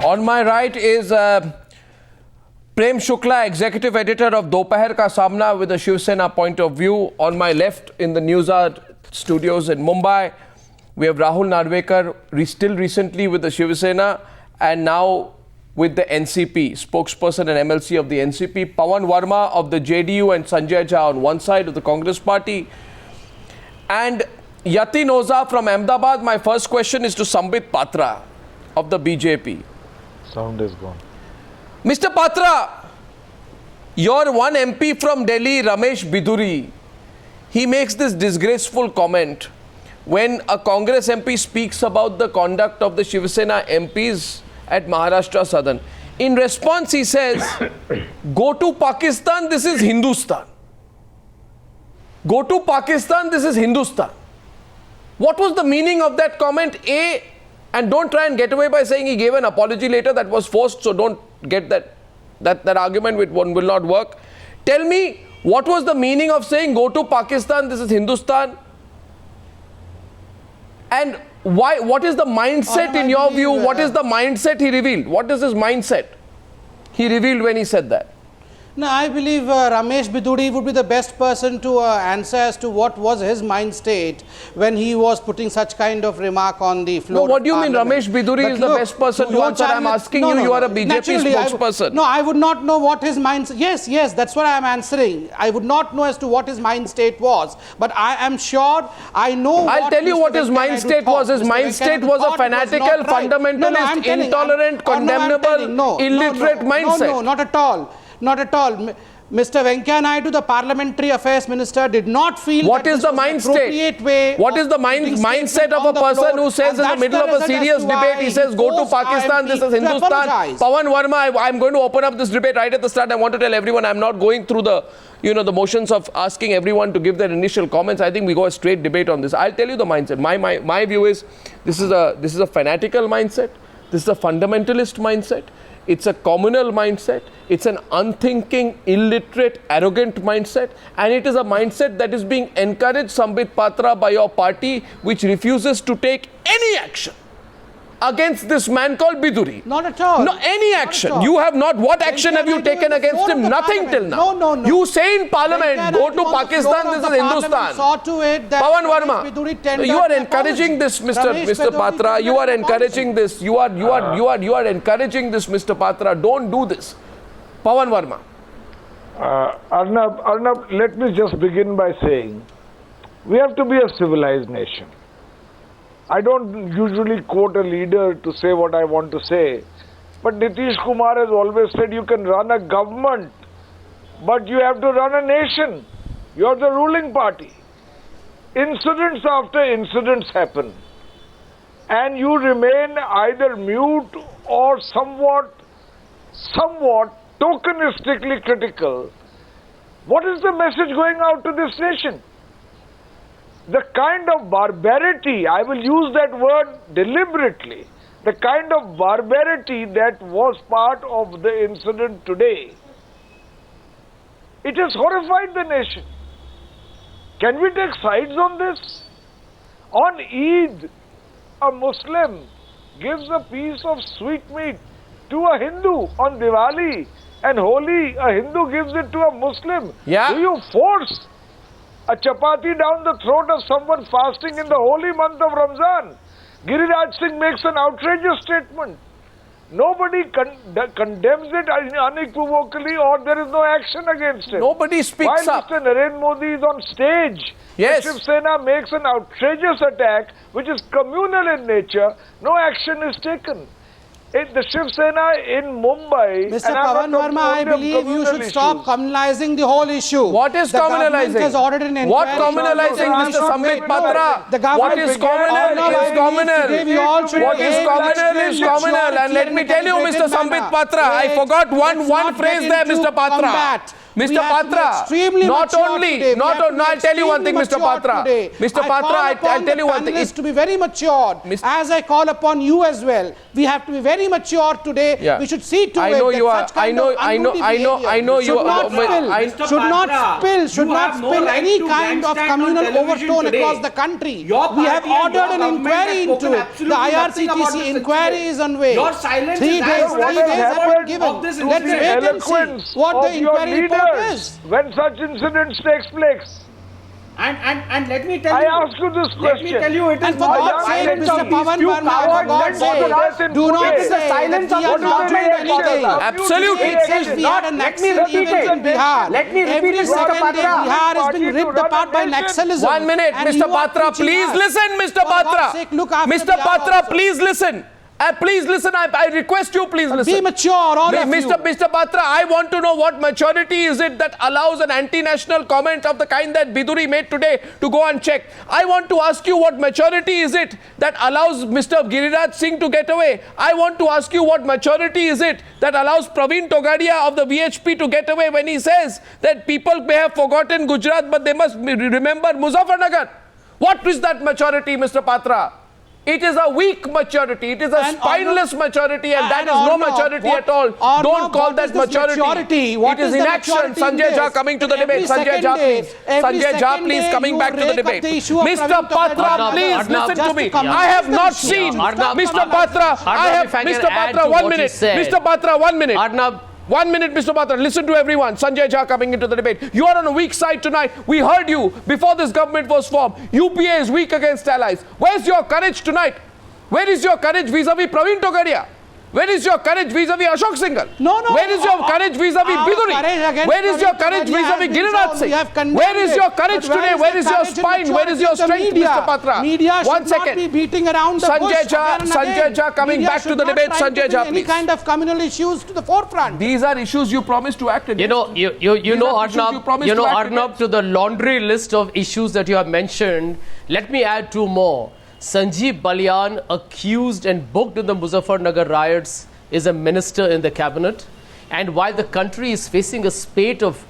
On my right is Prem Shukla, executive editor of Dopahar Ka Samna with a Shiv Sena point of view. On my left in the Newshour studios in Mumbai, we have Rahul Narvekar, still recently with the Shiv Sena and now with the NCP, spokesperson and MLC of the NCP. Pawan Verma of the JDU and Sanjay Jha on one side of the Congress party. And Yatin Roza from Ahmedabad. My first question is to Sambit Patra of the BJP. Sound is gone. Mr. Patra, your one MP from Delhi, Ramesh Biduri, he makes this disgraceful comment when a Congress MP speaks about the conduct of the Shiv Sena MPs at Maharashtra Sadan. In response, he says, go to Pakistan, this is Hindustan. Go to Pakistan, this is Hindustan. What was the meaning of that comment? A, and don't try and get away by saying he gave an apology later, that was forced, so don't get that argument with one will not work. Tell me, what was the meaning of saying go to Pakistan, this is Hindustan? And why? What is the mindset in your view? What is the mindset he revealed? What is his mindset he revealed when he said that? No, I believe Ramesh Biduri would be the best person to answer as to what was his mind state when he was putting such kind of remark on the floor. No, what do you mean Ramesh Biduri is the best person to answer? I'm asking you, you are a BJP spokesperson. No, I would not know what his mind... Yes, that's what I am answering. I would not know as to what his mind state was. But I am sure I know I'll tell you what his mind state was. His mind state was a fanatical, fundamentalist, intolerant, condemnable, illiterate mindset. No, not at all. Not at all. Mr. Venkaiah Naidu, the Parliamentary Affairs Minister, did not feel what is the mind state? What is the mindset of a person who says in the middle of a serious debate, he says, go to Pakistan, this is Hindustan. Pawan Verma, I'm going to open up this debate right at the start. I want to tell everyone I'm not going through the, the motions of asking everyone to give their initial comments. I think we go a straight debate on this. I'll tell you the mindset. My view is this is a fanatical mindset. This is a fundamentalist mindset. It's a communal mindset. It's an unthinking, illiterate, arrogant mindset. And it is a mindset that is being encouraged, Sambit Patra, by your party, which refuses to take any action against this man called Biduri. Not at all. No, any action. You have not. What action have you taken against him? Nothing till now. No. You say in Parliament, go to Pakistan, this is Hindustan. Pawan Verma, you are encouraging this, Mr. Patra. You are encouraging this. You are encouraging this, Mr. Patra. Don't do this. Pawan Verma. Arnab, let me just begin by saying, we have to be a civilized nation. I don't usually quote a leader to say what I want to say, but Nitish Kumar has always said you can run a government, but you have to run a nation. You are the ruling party. Incidents after incidents happen, and you remain either mute or somewhat tokenistically critical. What is the message going out to this nation? The kind of barbarity, I will use that word deliberately, the kind of barbarity that was part of the incident today, it has horrified the nation. Can we take sides on this? On Eid, a Muslim gives a piece of sweetmeat to a Hindu. On Diwali and Holi, a Hindu gives it to a Muslim. Yeah. Do you force a chapati down the throat of someone fasting in the holy month of Ramzan? Giriraj Singh makes an outrageous statement. Nobody condemns it unequivocally, or there is no action against it. Nobody speaks up. While Mr. Narendra Modi is on stage, yes, Shiv Sena makes an outrageous attack, which is communal in nature. No action is taken. The Shiv Sena in Mumbai... Mr. Pawan Verma, I believe you should stop communalizing the whole issue. What is communalizing? What communalizing, Mr. Sambit Patra? What is communal is communal. What is communal is communal. And let me tell you, Mr. Sambit Patra, I forgot one phrase there, Mr. Patra. Mr. We have to be Patra, extremely not mature only, today. We not have to on, be I'll tell you one thing, extremely Mr. mature Patra. today. Mr. I Patra, call I'll upon tell the you one thing. panelists to be very mature, as I call upon you as well. We have to be very mature today. Yeah. We should see to I it know that you are. such kind of unruly I know behavior you should are. not spill, should not spill any kind of communal overtone across the country. We have ordered an inquiry into it. The IRCTC inquiry is on way. 3 days have been given. Let's wait and see what the inquiry report is. When such incidents takes place. And let me tell I you. ask you this Let me question. tell you, it is And for not God's the sake, silence Mr. of these Pavan few Verma, for cowards God's that sake, voted us. do not It is the say silence that we of are not doing anything. Absolutely. It says we had a Naxal event in Bihar. Let me repeat Every it, Mr. second day, Patra. Bihar has been ripped apart by Naxalism. 1 minute, And Mr. you are Patra, teaching please us. listen, Mr. For God's Patra. sake, look after Mr. Bihar Patra, also. please listen. Please listen, I request you, please listen. Be mature, all of you. Mr. Patra, I want to know what maturity is it that allows an anti-national comment of the kind that Biduri made today to go and check. I want to ask you what maturity is it that allows Mr. Giriraj Singh to get away. I want to ask you what maturity is it that allows Praveen Togadia of the VHP to get away when he says that people may have forgotten Gujarat but they must remember Muzaffarnagar. What is that maturity, Mr. Patra? It is a weak maturity. It is a spineless maturity, and that is no maturity at all. Don't call that maturity. It is inaction. Sanjay Jha coming to the debate. Sanjay Jha, please. Sanjay Jha, please, coming back to the debate. Mr. Patra, please listen to me. I have not seen Mr. Patra. I have Mr. Patra. 1 minute. Mr. Patra, 1 minute. 1 minute, Mr. Patra. Listen to everyone. Sanjay Jha coming into the debate. You are on a weak side tonight. We heard you before this government was formed. UPA is weak against allies. Where's your courage tonight? Where is your courage vis-a-vis Praveen Togadia? Where is your courage vis-a-vis Ashok Singhal? No. Where is your courage vis-a-vis Biduri? Where is your courage vis-a-vis Giriraj Singh? Where is your courage today? Where is your spine? Where is your strength, Mr. Patra? Media should 1 second. not be beating around the bush Sanjay Jha coming back to the debate. Sanjay Jha, any please. kind of communal issues to the forefront. These are issues you promised to act against. You know, Arnab, to the laundry list of issues that you have mentioned, let me add 2 more. Sanjeev Balyan, accused and booked in the Muzaffarnagar riots, is a minister in the cabinet. And while the country is facing a spate of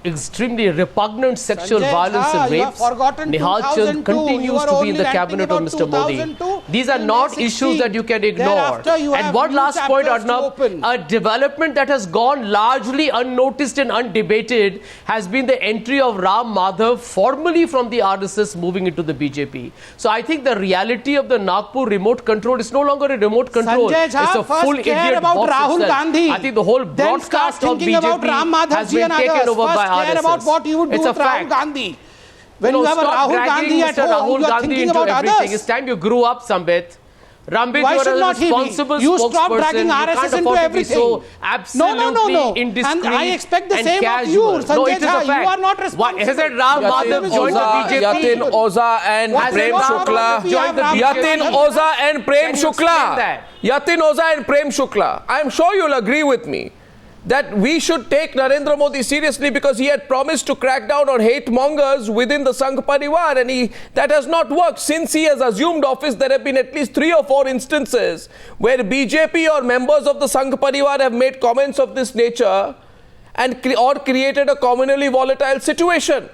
extremely repugnant sexual violence and rapes, Nihal Chand continues to be in the cabinet of Mr. Modi. These are not issues that you can ignore. And one last point, Arnab, a development that has gone largely unnoticed and undebated has been the entry of Ram Madhav, formerly from the RSS, moving into the BJP. So I think the reality of the Nagpur remote control is no longer a remote control. It's a full idiot about boss Rahul itself. Gandhi. I think the whole broadcast of BJP has been taken over by RSS. Care about what you would do with Rahul Gandhi. When you have a stop Rahul dragging Gandhi at Mr. home, Rahul you are Gandhi thinking into about everything. others. It's time you grew up, Sambit. Rambit, Why you are should a not he be? responsible You stop spokesperson. dragging You RSS can't into afford to be everything. so absolutely indiscreet And I expect the and same casual. of you, No, Sanjay it is a Jha. fact. You are not Why responsible. hasn't Ram Madhav joined the BJP? Yatin Oza and What's Prem the problem Shukla. if we have Ram Yatin Madhav? Oza and Prem Can you explain Shukla. that? Yatin Oza and Prem Shukla. I am sure you'll agree with me that we should take Narendra Modi seriously because he had promised to crack down on hate mongers within the Sangh Parivar, and that has not worked. Since he has assumed office, there have been at least 3 or 4 instances where BJP or members of the Sangh Parivar have made comments of this nature and or created a communally volatile situation.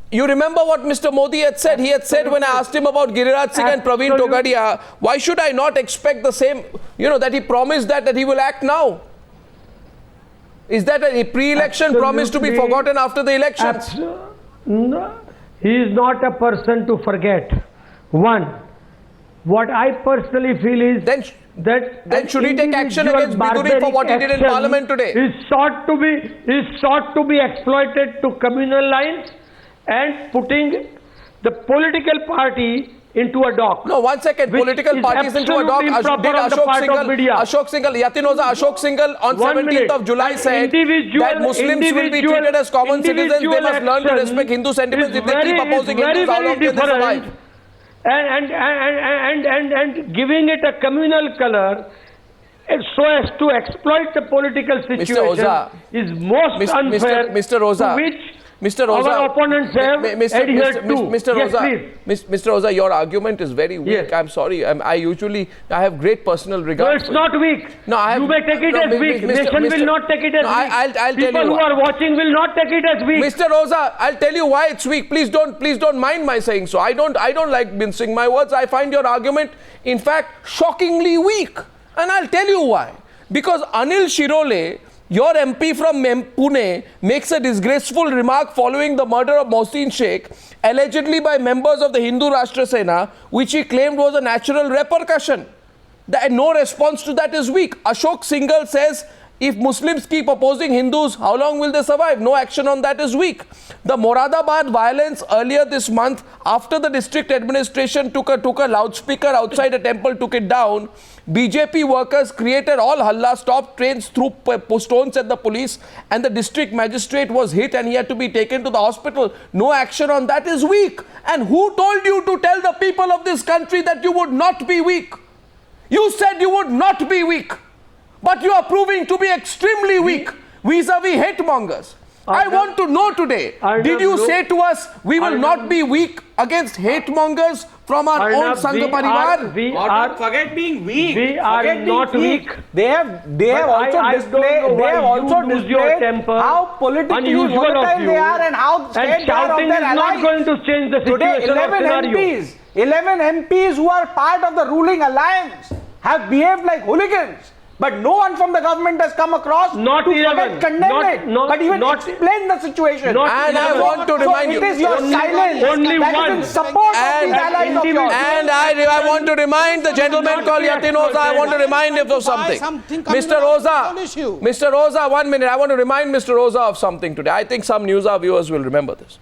You remember what Mr. Modi had said? He had said when I asked him about Giriraj Singh and Praveen Togadia, why should I not expect the same, that he promised that he will act now? Is that a pre-election promise to be forgotten after the elections? No, he is not a person to forget. One, what I personally feel is then should he take action against Biduri for what he did in Parliament today? Is sought to be exploited to communal lines and putting the political party into a dock. No, 1 second. Political parties into a dock. Did Ashok Singhal, Yatin Oza, Ashok Singhal on 17th of July said that Muslims will be treated as common citizens. They must learn to respect Hindu sentiments. If they keep opposing Hindus, how long can they survive? And giving it a communal color so as to exploit the political situation is most unfair. Mr. Roza. Mr. Roza, our opponents have adhered to. Mr. Yes, Roza, please. Mr. Roza, your argument is very weak. Yes. I'm sorry. I have great personal regard. No, it's not weak. No, I have, you may take it as weak. Nation will not take it as weak. I'll tell you. People who are watching will not take it as weak. Mr. Roza, I'll tell you why it's weak. Please don't mind my saying so. I don't like mincing my words. I find your argument, in fact, shockingly weak. And I'll tell you why. Because Anil Shirole, your MP from Pune, makes a disgraceful remark following the murder of Mohsin Sheikh, allegedly by members of the Hindu Rashtra Sena, which he claimed was a natural repercussion. No response to that is weak. Ashok Singhal says, if Muslims keep opposing Hindus, how long will they survive? No action on that is weak. The Moradabad violence earlier this month, after the district administration took a loudspeaker outside a temple, took it down, BJP workers created all halla, stopped trains, threw stones at the police, and the district magistrate was hit and he had to be taken to the hospital. No action on that is weak. And who told you to tell the people of this country that you would not be weak? You said you would not be weak. But you are proving to be extremely weak vis-a-vis hate mongers. I want to know today, did you say to us, we will not be weak against hate mongers from our own Sangha Parivar? Forget being weak. We are not weak. They have also displayed how politically volatile they are and how scared they are of their allies. Not going to change the situation Today, 11 MPs who are part of the ruling alliance have behaved like hooligans. But no one from the government has come across not to 11, condemn it, but even explain the situation. And I want to remind you, it is your silence only that one. is in support of these allies of yours. And I want to remind the gentleman called Yatin Roza, I want to remind him of something. Mr. Roza, 1 minute. I want to remind Mr. Roza of something today. I think some Newshour viewers will remember this.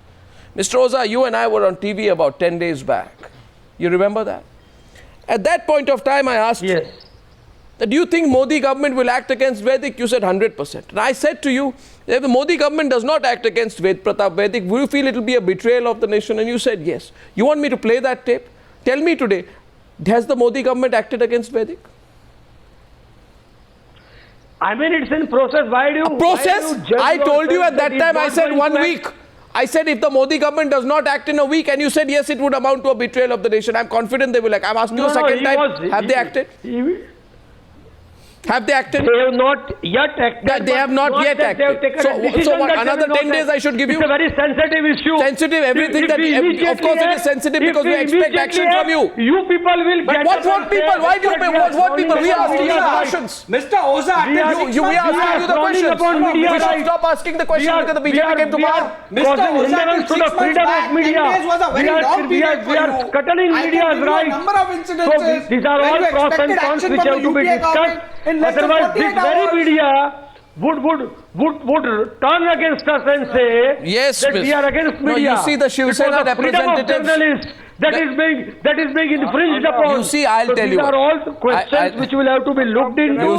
Mr. Roza, you and I were on TV about 10 days back. You remember that? At that point of time, I asked you, do you think Modi government will act against Vedic? You said 100%. And I said to you, if the Modi government does not act against Pratap Vedic, will you feel it will be a betrayal of the nation? And you said yes. You want me to play that tape? Tell me today, has the Modi government acted against Vedic? I mean, it's in process. Why do you... A process? I told you at that time, I said 1 week. I said if the Modi government does not act in a week, and you said yes, it would amount to a betrayal of the nation. I'm confident they will act. I'm asking you a second time, have they acted? Have they acted? They have not yet acted. They have not yet acted. So what, another 10 days I should give you? It's a very sensitive issue. Sensitive, everything that, of course it is sensitive because we expect action from you. You people will get... But what people? Why do you pay? What people? We are asking you the questions. Mr. Oza, we are asking you the questions. We should stop asking the questions because the BJP came to power. Mr. Oza, 6 months back, 10 days was a very long period for you. We are curtailing media's rights. Number of incidences. So these are all pros and cons which have to be discussed. Otherwise, this very media would turn against us and say that we are against media. No, you see the Shiv Sena representatives. That is being infringed upon. You see, I'll tell you. These are all questions which will have to be looked into. You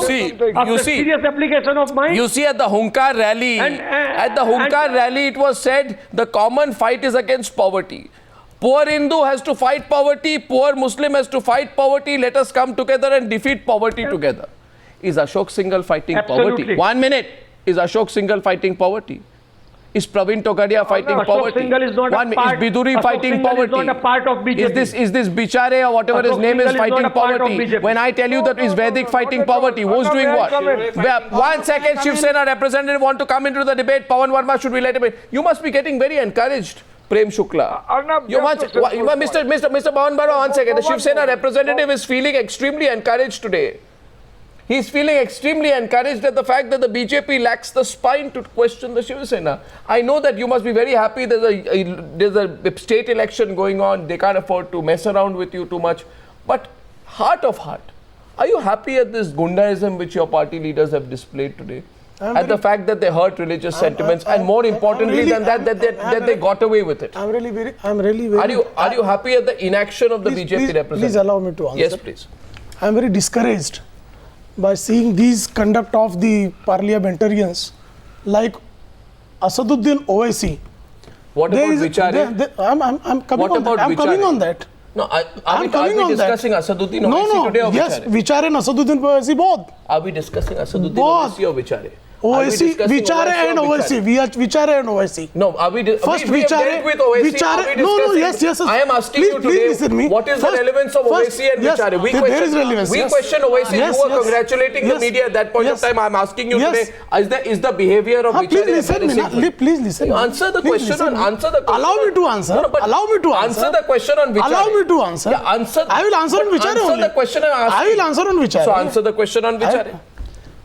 see, serious application of mind. You see, at the Hunkar rally, it was said the common fight is against poverty. Poor Hindu has to fight poverty. Poor Muslim has to fight poverty. Let us come together and defeat poverty together. Is Ashok Singhal fighting poverty? 1 minute. Is Ashok Singhal fighting poverty? Is Praveen Togadia fighting poverty? Singhal is not a part. Is Biduri fighting poverty? Is not a part of BJP. Is this Vichare or whatever his name is fighting poverty? When I tell you that is Vedic fighting poverty, who's doing what? 1 second, Shiv Sena representative want to come into the debate. Pawan Verma, should we let him in? You must be getting very encouraged. Prem Shukla. Mr. Pawan Verma, 1 second. The Shiv Sena representative is feeling extremely encouraged today. He is feeling extremely encouraged at the fact that the BJP lacks the spine to question the Shiv Sena. I know that you must be very happy there's a state election going on. They can't afford to mess around with you too much. But heart of heart, are you happy at this gundaism which your party leaders have displayed today? At the fact that they hurt religious sentiments, and more importantly than that they got away with it. I'm really very. Are you happy at the inaction of the BJP representative? Please allow me to answer. Yes, please. I'm very discouraged by seeing these conduct of the parliamentarians like Asaduddin Owaisi. What about Vichare? I'm coming on that. No, are we discussing Asaduddin Owaisi today or Vichare? Yes, Vichare and Asaduddin Owaisi both. Are we discussing Asaduddin Owaisi or Vichare? OIC, Vichare and OIC. We are Vichare and OIC. No, are we First we have Vichare dealt with OIC. Vichare. No, yes. I am asking please, you please today, listen me. what is the relevance of OIC and yes, Vichare? there is relevance. We question OIC. Yes, you were yes. congratulating the media at that point of time. I am asking you Yes. today, is the behavior of Vichare Please listen. You answer the question. Answer the question. Allow me to answer. Allow me to answer. Answer the question on Vichare. Allow me to answer. Yeah, answer. I will answer on Vichare only. Answer the question I will answer on Vichare. So answer the question on Vichare.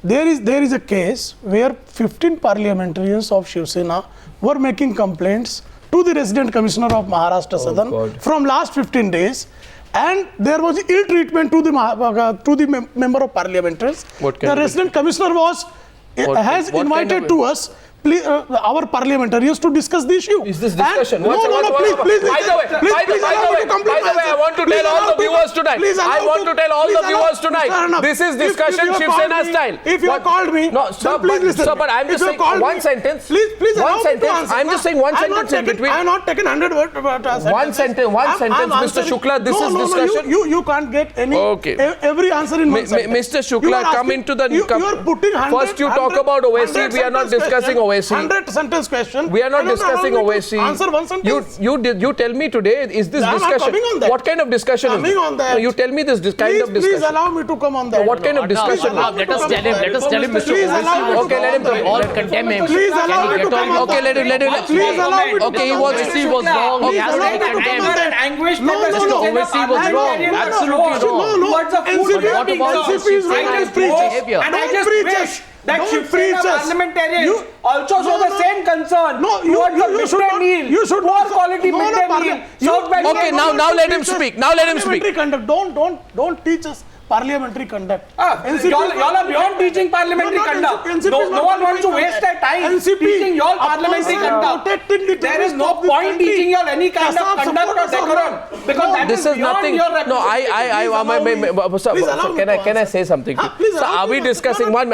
There is a case where 15 parliamentarians of Shiv Sena were making complaints to the resident commissioner of Maharashtra Sadan from last 15 days, and there was ill treatment to the member of parliamentarians. The resident commissioner has invited to us our parliamentarians to discuss the issue. Is this discussion? No, please. By the way, I want to tell all the viewers tonight. This is discussion Shiv Sena style. If you have called me, no, stop. But I'm just saying one sentence. Please one sentence. I'm just saying one sentence in between. I have not taken 100 words. One sentence, Mr. Shukla. This is discussion. You can't get any every answer in one sentence. Mr. Shukla, come into the. You are putting 100. First, you talk about OIC. We are not discussing OIC. 100 sentence question. We are not discussing OIC. Answer one sentence. You tell me today, is this discussion? I'm coming on that. What kind of discussion is this? On that. No, you tell me this kind of discussion. Please allow me to come on that. What kind of discussion? Let us tell him, Mr. Please Okay, let him come. All condemn him. Please allow me to come on Okay, let him. Please allow me to Okay, OIC was wrong. He has to be condemned. Anguish OIC was wrong. Absolutely wrong. Towards the food What about NCP is behavior? And I just wish that Shiv Sena parliamentarians also show the same concern towards the midday meal. You should poor quality midday meal served by Okay, now let him speak. Parliamentary conduct. Don't teach us parliamentary conduct. Y'all are beyond teaching parliamentary conduct. No one wants to waste their time teaching y'all parliamentary conduct. There is no point teaching y'all any kind of conduct or decorum, because that is beyond your representation. No, can I say something? So are we discussing Kasab?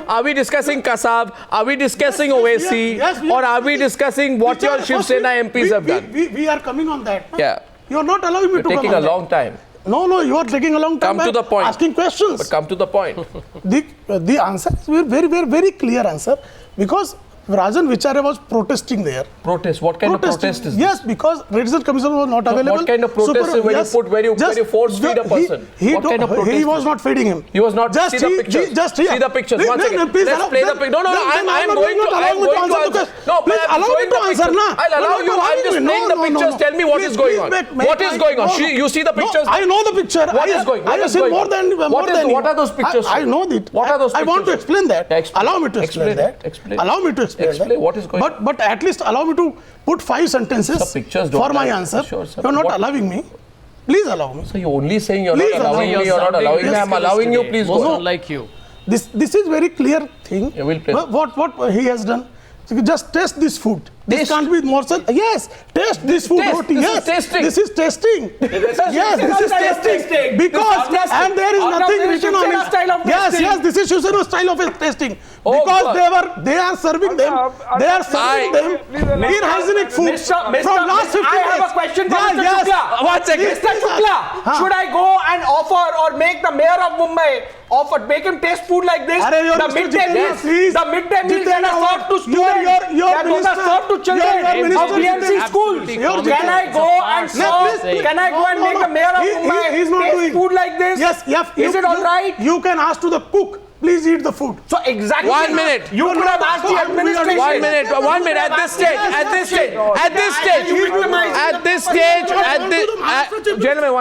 Are we discussing Kasab? Are we discussing OAC? Or are we discussing what your Shiv Sena MPs have done? We are coming on that. Yeah. You are not allowing me to come on that. Taking a long time. No, you are taking a long time. Come to the point. Asking questions. But come to the point. The answer is very clear answer, because Rajan Vichare was protesting there. Protest? What kind of protest is this? Yes, because resident commissioner was not available. What kind of protest is where you force feed a person? What kind of protest? He was not feeding him. He was not. See the pictures. See the pictures. One second. Let's play the picture. No. I am going to answer. No, please allow me to answer. I'll allow you. I'm just playing the pictures. Tell me what is going on. What is going on? You see the pictures? I know the picture. What is going on? I have seen more than What are those pictures? I know it. What are those pictures? I want to explain that. Allow me to explain that. Allow me to explain that. What is going on? But at least allow me to put 5 sentences for my answer. Sure, sir. You're not allowing me. Please allow me. So you're only saying you're not allowing me, you're not allowing me. I'm allowing you. Please go. Not like you. This is very clear thing. Yeah, we'll play. What he has done. Just test this food. This can't be more. Yes, test this food. Yes, this is testing. Yes, this is testing. Because and there is nothing written on it. Yes, this is Shiv Sena style of testing. Because they are serving them. They are serving them inhygienic food from last 15 days. I have a question for Mr. Shukla. One second. Mr. Shukla, should I go and offer or make the mayor of Mumbai make him taste food like this? The midday meals that are served to students, those are served to children of BMC schools. Can I go and serve? Can I go and make the mayor of Mumbai taste food like this? Yes. Is it all right? You can ask to the cook. Please eat the food. So exactly. 1 minute. You could have asked the administration. 1 minute. At this stage. Gentlemen,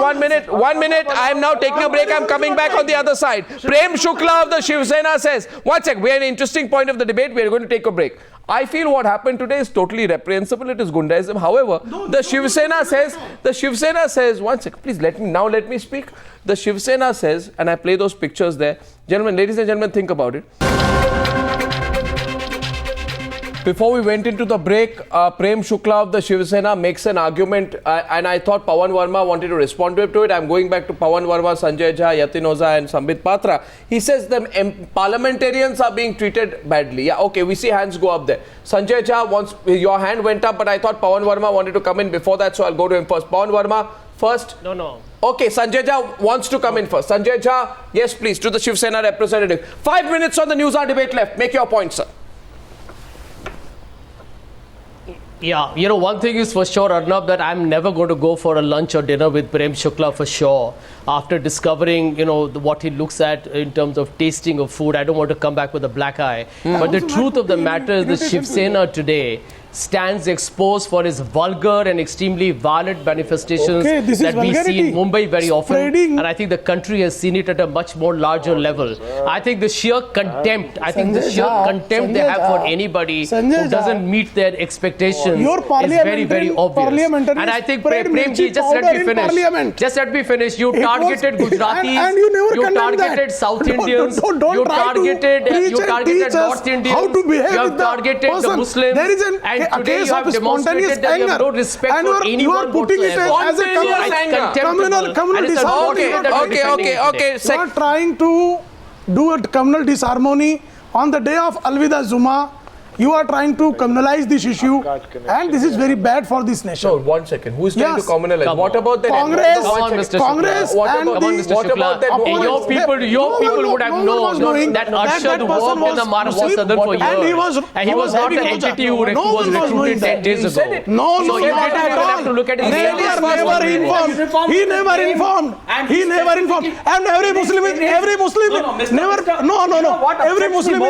1 minute. 1 minute. I am now taking a break. I am coming back on the other side. Prem Shukla of the Shiv Sena says, 1 sec. We are in an interesting point of the debate. We are going to take a break. I feel what happened today is totally reprehensible. It is Gundaism. However, the Shiv Sena says, 1 sec. Please let me speak. The Shiv Sena says, and I play those pictures there. Gentlemen, ladies and gentlemen, think about it. Before we went into the break, Prem Shukla of the Shiv Sena makes an argument, and I thought Pawan Verma wanted to respond to it. I'm going back to Pawan Verma, Sanjay Jha, Yatin Oza and Sambit Patra. He says the parliamentarians are being treated badly. Yeah, okay, we see hands go up there. Sanjay Jha, your hand went up, but I thought Pawan Verma wanted to come in before that, so I'll go to him first. Pawan Verma, first. No. Okay, Sanjay Jha wants to come in first. Sanjay Jha, yes, please, to the Shiv Sena representative. 5 minutes on the Newshour debate left. Make your point, sir. Yeah, you know, one thing is for sure, Arnab, that I'm never going to go for a lunch or dinner with Prem Shukla for sure. After discovering, you know, what he looks at in terms of tasting of food, I don't want to come back with a black eye. But the truth of the matter is the Shiv Sena today stands exposed for his vulgar and extremely violent manifestations that we see in Mumbai very often. And I think the country has seen it at a much more larger level. I think the sheer contempt, they have for anybody who doesn't meet their expectations is very, very obvious. And I think, Premji, just let me finish. Just let me finish. You targeted Gujaratis, you targeted South Indians, you targeted North Indians, you have targeted the Muslims. And today you have demonstrated that you have no respect for anyone you are putting it as a communal disharmony. Okay. You are trying to do a communal disharmony on the day of Alvida Zuma. You are trying to communalize this issue, and this is very bad for this nation. So, 1 second. Who is trying to communalize? What about that? Congress, What about that? Your people would have known that Arshad worked in the Maharashtra Sadan for years. And he was not an entity who was recruited 10 days ago. No, so you didn't even have to look at his He never informed. And every Muslim is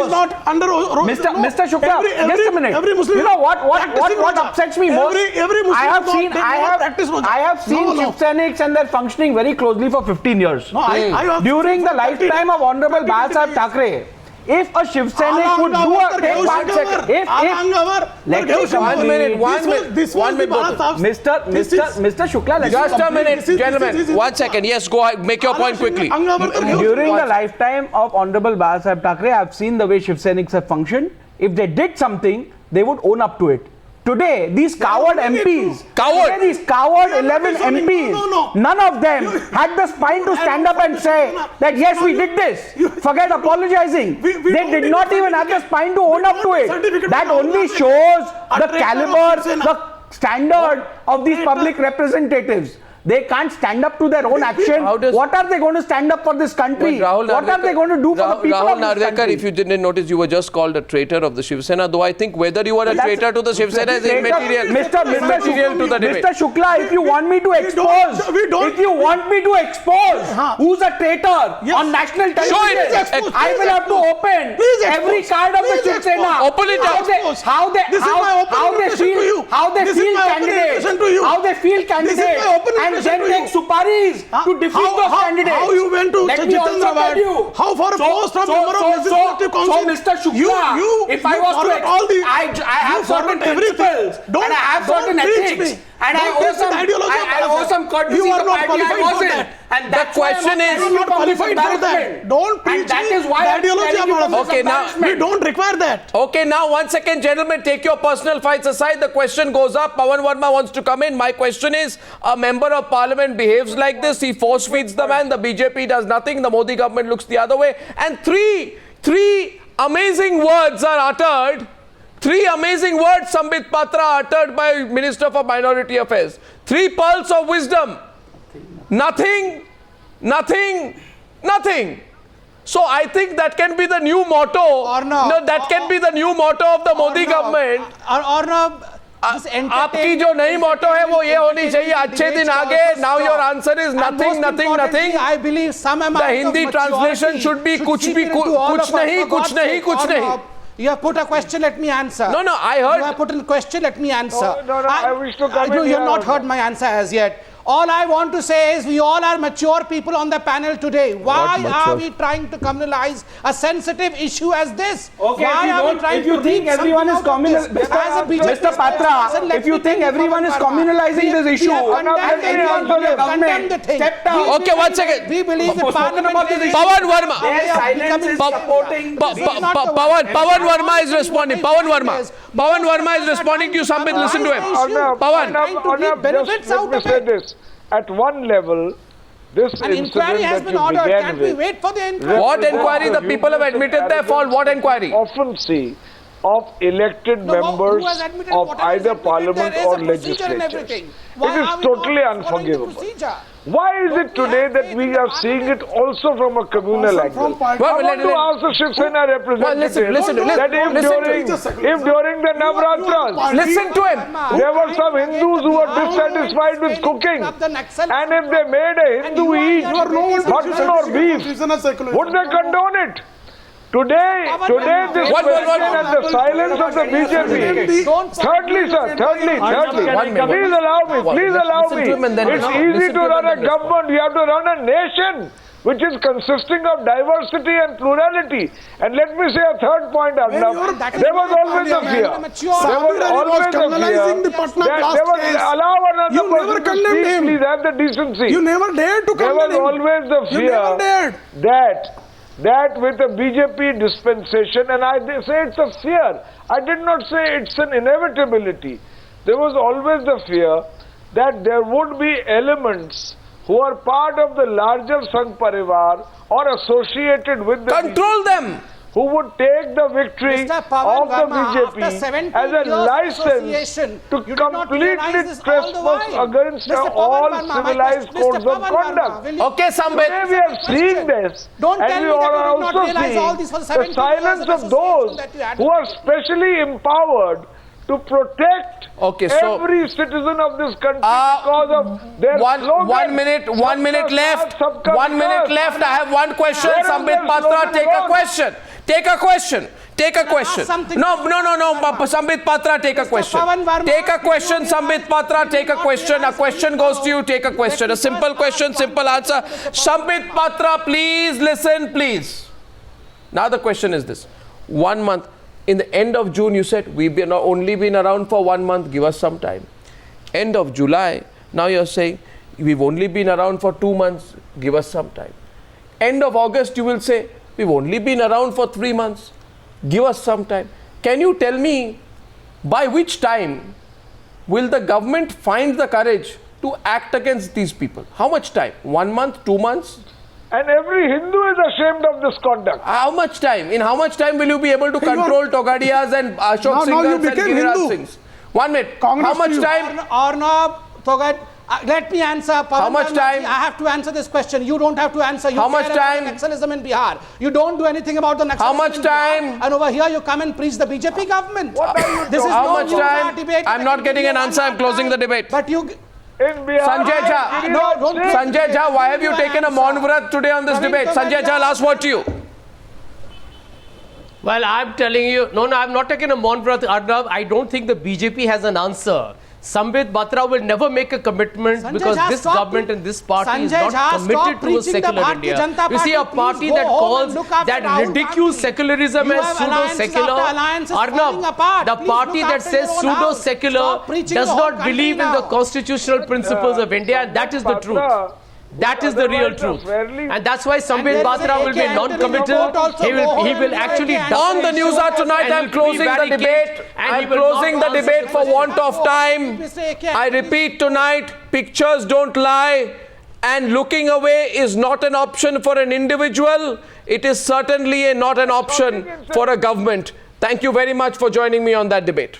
not under. Mr. Shukla, just a minute. Every Muslim, you know what upsets me most? Every Muslim I have seen Shiv Senics and they're functioning very closely for 15 years. During the lifetime of Honorable Bal Sahib Thackeray, if a Shiv Senic would do a... Take 1 second. Mr. Shukla, just a minute, gentlemen. 1 second. Yes, go ahead. Make your point quickly. During the lifetime of Honorable Bal Sahib Thackeray, I've seen the way Shiv Senics have functioned. If they did something, they would own up to it. Today, these coward MPs, these coward 11 MPs, none of them had the spine to stand up and say that yes, we did this. Forget apologizing. They did not even have the spine to own up to it. That only shows the caliber, the standard of these public representatives. They can't stand up to their own action. What are they going to stand up for this country? What are they going to do for the people of this country? If you didn't notice, you were just called a traitor of the Shiv Sena, though I think whether you are a traitor to the Shiv Sena is immaterial. Mr. Shukla, if you want me to expose, who's a traitor on national television, I will have to open every card of the Shiv Sena. Open it up. How they feel candidates. And then take suparis to defeat those candidates. How you went to Chitandra? How far a post from member of Legislative Council? So Mr. Shukla, if I was to I have certain principles and I have certain ethics. And I owe some courtesy to the party I wasn't. And the question is, you are not qualified for that. Don't preach that is why the ideology of okay, now we don't require that. Okay, now 1 second, gentlemen, take your personal fights aside. The question goes up. Pawan Verma wants to come in. My question is, a member of parliament behaves like this. He force feeds the man. The BJP does nothing. The Modi government looks the other way. And three amazing words are uttered. 3 amazing words, Sambit Patra, uttered by Minister for Minority Affairs. 3 pearls of wisdom. Nothing. So I think that can be the new motto. That can be the new motto of the Modi government. आपकी जो नई motto है वो ये होनी चाहिए अच्छे दिन आगे. Now your answer is nothing. I believe some amount the Hindi translation should be कुछ नहीं. You have put a question, let me answer. No, I heard. You have put a question, let me answer. No, I wish to come in. You have not heard my answer as yet. All I want to say is we all are mature people on the panel today. Why are we trying to communalize a sensitive issue as this? Okay, why are we trying if you think everyone is Mr. Patra, if you think everyone is communalizing this issue, condemn the thing. Okay, 1 second. We believe the parliament is Pawan Verma. Their silence is supporting. Pawan Verma is responding. Pawan Verma is responding to you. Sambit, listen to him. Pawan, benefits out of it. At one level, this an inquiry has been ordered. Can't we wait for the inquiry? What inquiry? The people have admitted their fault. What inquiry? Often see of elected members who has admitted of whatever is either admitted, parliament there is or a procedure and legislature. everything. It Why is are we totally not following the unforgivable. procedure? Why is it today that we are seeing it also from a communal angle? I want to ask the Shiv Sena representative that if during the Navratras, Listen to him. there were some Hindus who were dissatisfied with cooking, and if they made a Hindu eat mutton or beef, would they condone it? Today this question and the silence of the BJP. Thirdly, sir, please allow me. It's easy to run a government. You have to run a nation which is consisting of diversity and plurality. And let me say a third point, Arnab. There was always a fear. There was always a fear that they would allow another person to speak. Please have the decency. You never dared to There was always the fear that with a BJP dispensation, and I say it's a fear, I did not say it's an inevitability. There was always the fear that there would be elements who are part of the larger Sangh Parivar or associated with the Control them. who would take the victory of the BJP as a license to completely trespass against all civilized codes of conduct. Okay, Sambit. Today we are seeing this, and we are also seeing the silence of those who are specially empowered to protect every citizen of this country because of their slogan. 1 minute left. 1 minute left. I have one question. Sambit Patra, take a question. Take a question. No. Sambit Patra, take a question. Take a question, Sambit Patra, take a question. A question goes to you, take a question. A simple question, simple answer. Sambit Patra, please listen, please. Now the question is this. 1 month. In the end of June, you said, we've only been around for 1 month, give us some time. End of July, now you're saying, we've only been around for 2 months, give us some time. End of August, you will say, we've only been around for 3 months, give us some time. Can you tell me, by which time will the government find the courage to act against these people? How much time? 1 month, 2 months? And every Hindu is ashamed of this conduct. How much time? In how much time will you be able to control Togadiyas and Ashok Singhals and Giriraj Singhs? 1 minute. How much time? Arnab, Togad, let me answer. How much time? I have to answer this question. You don't have to answer. You How much time? Naxalism in Bihar. You don't do anything about the Naxalism. How much time? And over here you come and preach the BJP government. This is how much time? I'm not getting an answer. I'm closing the debate. But you... Sanjay Jha, Sanjay Jha, why have you taken a Maun Vrat today on this debate? Sanjay Jha, last word to you. Well, I'm telling you, no, I'm not taking a Maun Vrat, Arnab. I don't think the BJP has an answer. Sambit Patra will never make a commitment because this government and this party is not committed to a secular India. You see, a party that calls that ridiculous secularism as pseudo-secular, Arnab, the party that says pseudo-secular does not believe in the constitutional principles of India, and that is the truth. That is the real truth. And that's why Sambit Patra will be non-committal. He will actually... On the Newshour tonight, I'm closing the debate. I'm closing the debate for want of time. I repeat tonight, pictures don't lie. And looking away is not an option for an individual. It is certainly not an option for a government. Thank you very much for joining me on that debate.